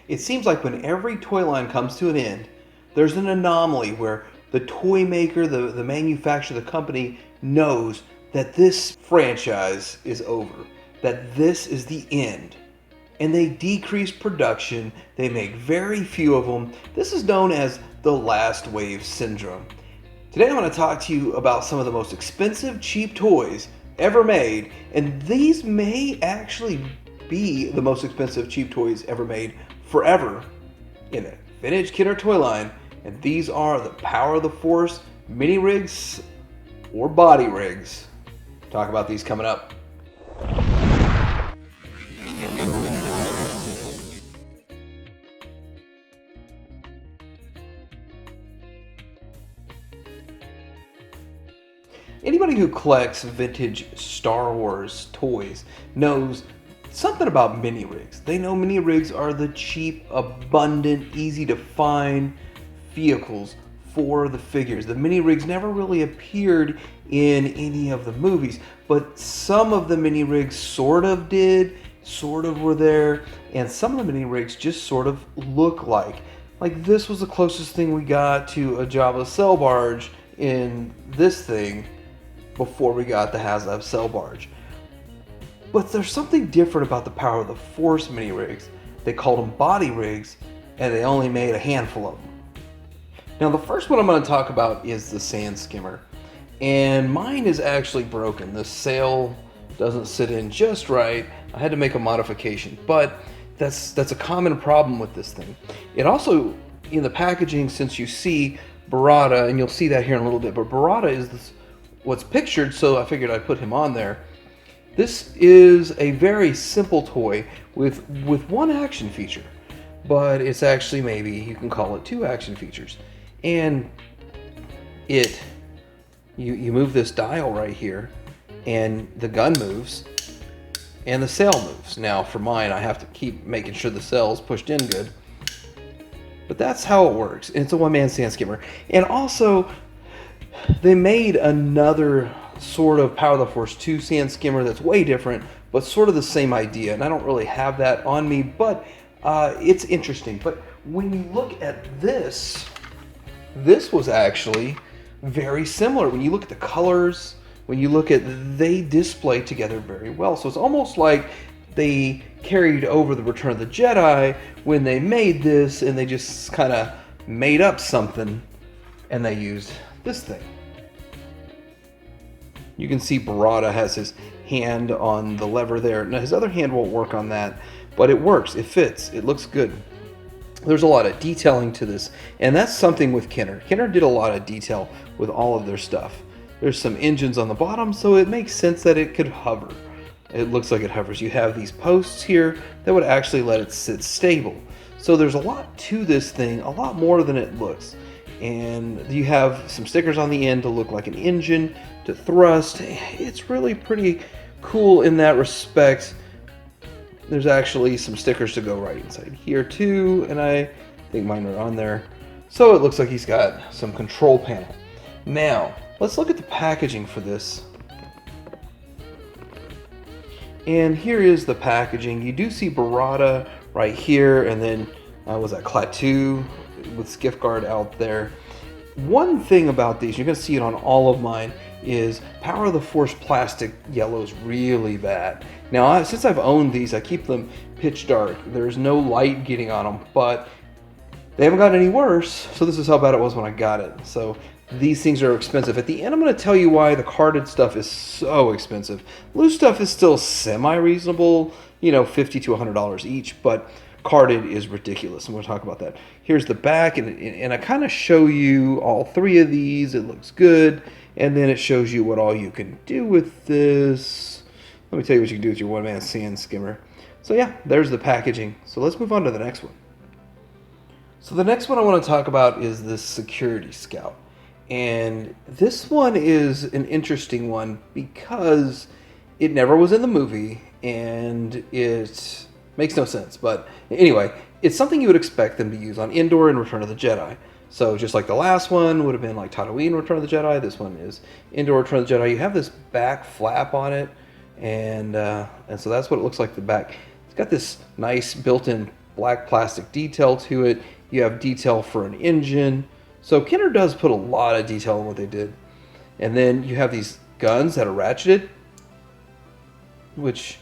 It seems like when every toy line comes to an end, there's an anomaly where the toy maker, the manufacturer, the company knows that this franchise is over, that this is the end. And they decrease production, they make very few of them. This is known as the last wave syndrome. Today I'm going to talk to you about some of the most expensive cheap toys ever made, and these may actually be the most expensive cheap toys ever made forever in a vintage Kenner toy line. And these are the Power of the Force mini rigs or body rigs. Talk about these coming up. Anybody who collects vintage Star Wars toys knows something about mini rigs. They know mini rigs are the cheap, abundant, easy to find vehicles for the figures. The mini rigs never really appeared in any of the movies, but some of the mini rigs sort of did, sort of were there, and some of the mini rigs just sort of look like this was the closest thing we got to a Jabba sail barge in this thing before we got the HasLab sail barge. But there's something different about the Power of the Force mini rigs. They called them body rigs, and they only made a handful of them. Now the first one I'm going to talk about is the sand skimmer, and mine is actually broken. The sail doesn't sit in just right. I had to make a modification, but that's a common problem with this thing. It also, in the packaging, since you see Barada, and you'll see that here in a little bit, but Barada is what's pictured, so I figured I'd put him on there. This is a very simple toy with one action feature, but it's actually, maybe you can call it two action features. And you move this dial right here, and the gun moves, and the sail moves. Now for mine, I have to keep making sure the sail's pushed in good, but that's how it works. It's a one-man sand skimmer. And also, they made another sort of Power of the Force 2 sand skimmer that's way different, but sort of the same idea. And I don't really have that on me, but it's interesting. But when you look at this was actually very similar. When you look at the colors, when you look at, they display together very well. So it's almost like they carried over the Return of the Jedi when they made this, and they just kind of made up something, and they used this thing. You can see Barada has his hand on the lever there. Now his other hand won't work on that, but it works, it fits, it looks good. There's a lot of detailing to this, and that's something with Kenner. Kenner did a lot of detail with all of their stuff. There's some engines on the bottom, so it makes sense that it could hover. It looks like it hovers. You have these posts here that would actually let it sit stable. So there's a lot to this thing, a lot more than it looks. And you have some stickers on the end to look like an engine, to thrust. It's really pretty cool in that respect. There's actually some stickers to go right inside here too, and I think mine are on there. So it looks like he's got some control panel. Now, let's look at the packaging for this. And here is the packaging. You do see Barada right here, and then was that Klaatu with Skiff Guard out there. One thing about these, you're going to see it on all of mine, is Power of the Force plastic yellow is really bad. Now, since I've owned these, I keep them pitch dark. There's no light getting on them, but they haven't gotten any worse, so this is how bad it was when I got it. So these things are expensive. At the end, I'm going to tell you why the carded stuff is so expensive. Loose stuff is still semi-reasonable, $50 to $100 each, but carded is ridiculous, and we'll talk about that. Here's the back, and I kind of show you all three of these. It looks good, and then it shows you what all you can do with this. Let me tell you what you can do with your one-man sand skimmer. So yeah, there's the packaging. So let's move on to the next one. So the next one I want to talk about is this Security Scout. And this one is an interesting one because it never was in the movie, and it makes no sense. But anyway, it's something you would expect them to use on Endor and Return of the Jedi. So just like the last one would have been like Tatooine Return of the Jedi, this one is Endor Return of the Jedi. You have this back flap on it, and so that's what it looks like, the back. It's got this nice built-in black plastic detail to it. You have detail for an engine. So Kenner does put a lot of detail in what they did. And then you have these guns that are ratcheted, which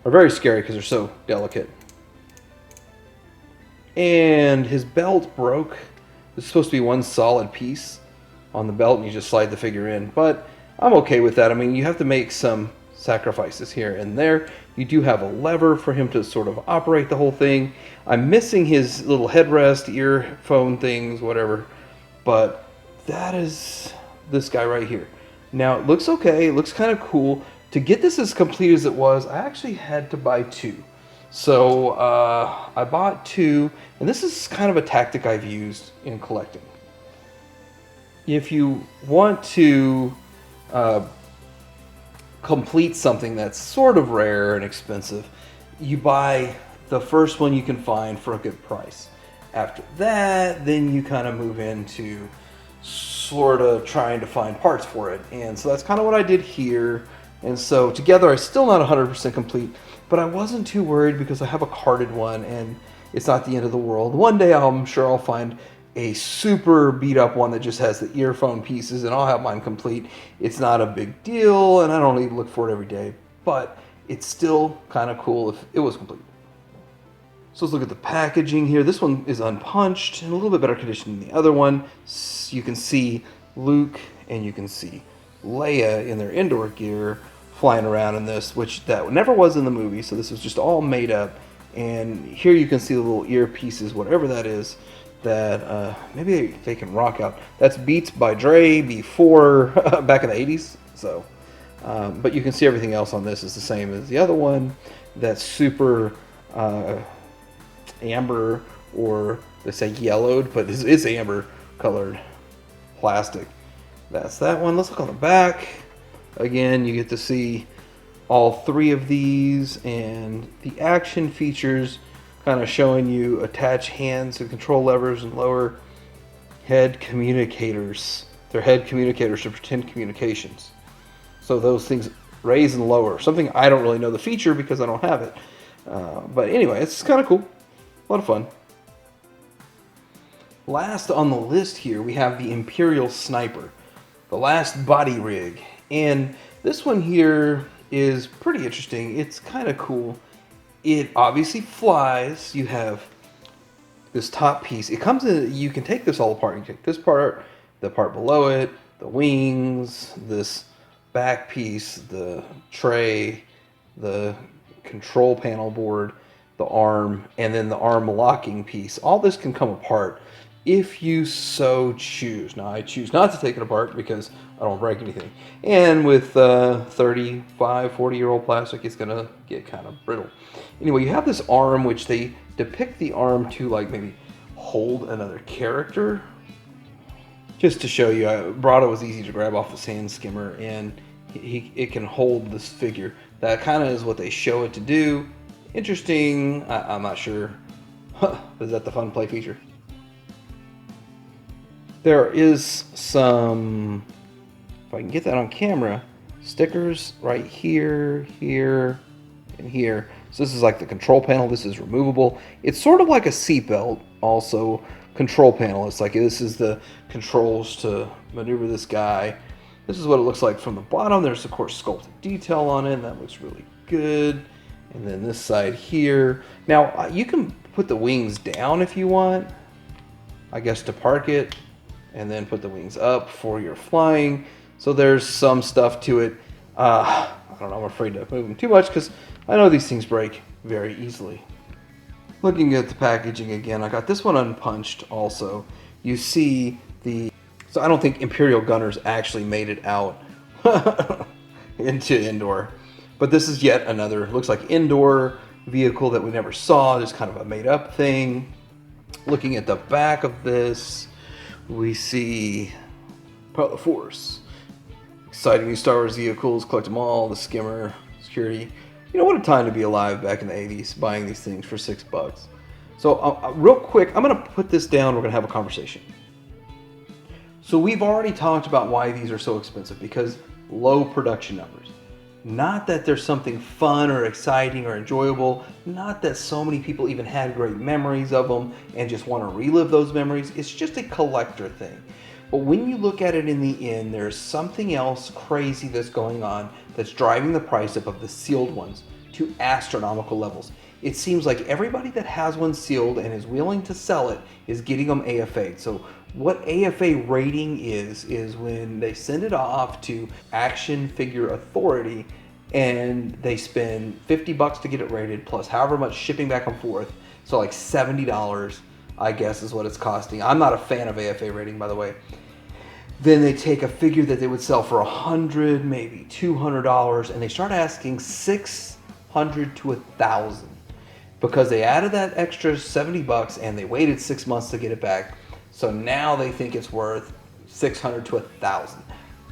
are very scary because they're so delicate. And his belt broke. It's supposed to be one solid piece on the belt, and you just slide the figure in. But I'm okay with that. I mean, you have to make some sacrifices here and there. You do have a lever for him to sort of operate the whole thing. I'm missing his little headrest, earphone things, whatever. But that is this guy right here. Now, it looks okay. It looks kind of cool. To get this as complete as it was, I actually had to buy two. So I bought two, and this is kind of a tactic I've used in collecting. If you want to complete something that's sort of rare and expensive, you buy the first one you can find for a good price. After that, then you kind of move into sort of trying to find parts for it. And so that's kind of what I did here. And so together, I'm still not 100% complete, but I wasn't too worried because I have a carded one and it's not the end of the world. One day I'm sure I'll find a super beat up one that just has the earphone pieces and I'll have mine complete. It's not a big deal and I don't need to look for it every day, but it's still kind of cool if it was complete. So let's look at the packaging here. This one is unpunched in a little bit better condition than the other one. So you can see Luke and you can see Leia in their indoor gear flying around in this, which that never was in the movie, so this was just all made up. And here you can see the little earpieces, whatever that is, that maybe they can rock out. That's Beats by Dre before back in the 80s. So, but you can see everything else on this is the same as the other one. That's super amber, or they say yellowed, but it's amber colored plastic. That's that one. Let's look on the back. Again, you get to see all three of these and the action features, kind of showing you attach hands and control levers and lower head communicators. They're head communicators to pretend communications. So those things raise and lower. Something I don't really know the feature because I don't have it. But anyway, it's kind of cool. A lot of fun. Last on the list here, we have the Imperial Sniper, the last body rig. And this one here is pretty interesting. It's kind of cool. It obviously flies. You have this top piece. It comes in, you can take this all apart. You can take this part, the part below it, the wings, this back piece, the tray, the control panel board, the arm, and then the arm locking piece. All this can come apart if you so choose. Now, I choose not to take it apart because I don't break anything. And with 35, 40-year-old plastic, it's going to get kind of brittle. Anyway, you have this arm, which they depict the arm to like maybe hold another character. Just to show you, Brado was easy to grab off the sand skimmer, and it can hold this figure. That kind of is what they show it to do. Interesting. I'm not sure. Is that the fun play feature? There is some, if I can get that on camera, stickers right here, here, and here. So this is like the control panel. This is removable. It's sort of like a seatbelt, also control panel. It's like this is the controls to maneuver this guy. This is what it looks like from the bottom. There's of course sculpted detail on it, and that looks really good. And then this side here. Now you can put the wings down if you want, I guess, to park it, and then put the wings up for your flying. So there's some stuff to it. I don't know, I'm afraid to move them too much because I know these things break very easily. Looking at the packaging again, I got this one unpunched also. You see the, so I don't think Imperial Gunners actually made it out into indoor. But this is yet another, looks like indoor vehicle that we never saw, just kind of a made up thing. Looking at the back of this, we see Part of the Force. Exciting new Star Wars vehicles, collect them all, the skimmer, security. You know, what a time to be alive back in the 80s, buying these things for $6. So real quick, I'm gonna put this down, we're gonna have a conversation. So we've already talked about why these are so expensive, because low production numbers. Not that there's something fun or exciting or enjoyable, not that so many people even had great memories of them and just want to relive those memories. It's just a collector thing. But when you look at it in the end, there's something else crazy that's going on that's driving the price up of the sealed ones to astronomical levels. It seems like everybody that has one sealed and is willing to sell it is getting them AFA'd. So what AFA rating is when they send it off to Action Figure Authority and they spend $50 to get it rated plus however much shipping back and forth. So like $70, I guess, is what it's costing. I'm not a fan of AFA rating, by the way. Then they take a figure that they would sell for $100, maybe $200, and they start asking $600 to $1,000 because they added that extra $70 and they waited 6 months to get it back. So now they think it's worth $600 to $1,000.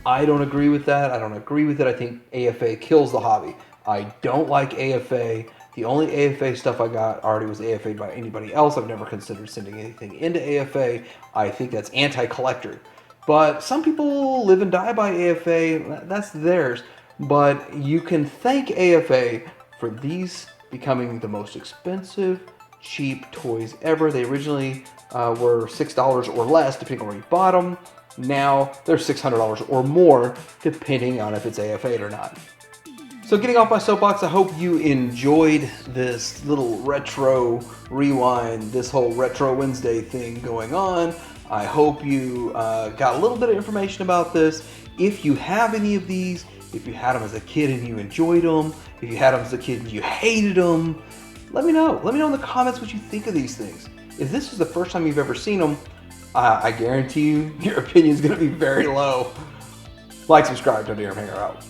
I don't agree with that. I don't agree with it. I think AFA kills the hobby. I don't like AFA. The only AFA stuff I got already was AFA'd by anybody else. I've never considered sending anything into AFA. I think that's anti-collector. But some people live and die by AFA. That's theirs. But you can thank AFA for these becoming the most expensive, cheap toys ever. They originally were $6 or less, depending on where you bought them. Now they're $600 or more, depending on if it's AFA'd or not. So getting off my soapbox, I hope you enjoyed this little retro rewind, this whole Retro Wednesday thing going on. I hope you got a little bit of information about this. If you have any of these, if you had them as a kid and you enjoyed them, if you had them as a kid and you hated them, let me know. Let me know in the comments what you think of these things. If this is the first time you've ever seen them, I guarantee you your opinion is going to be very low. Like, subscribe, don't hanger out.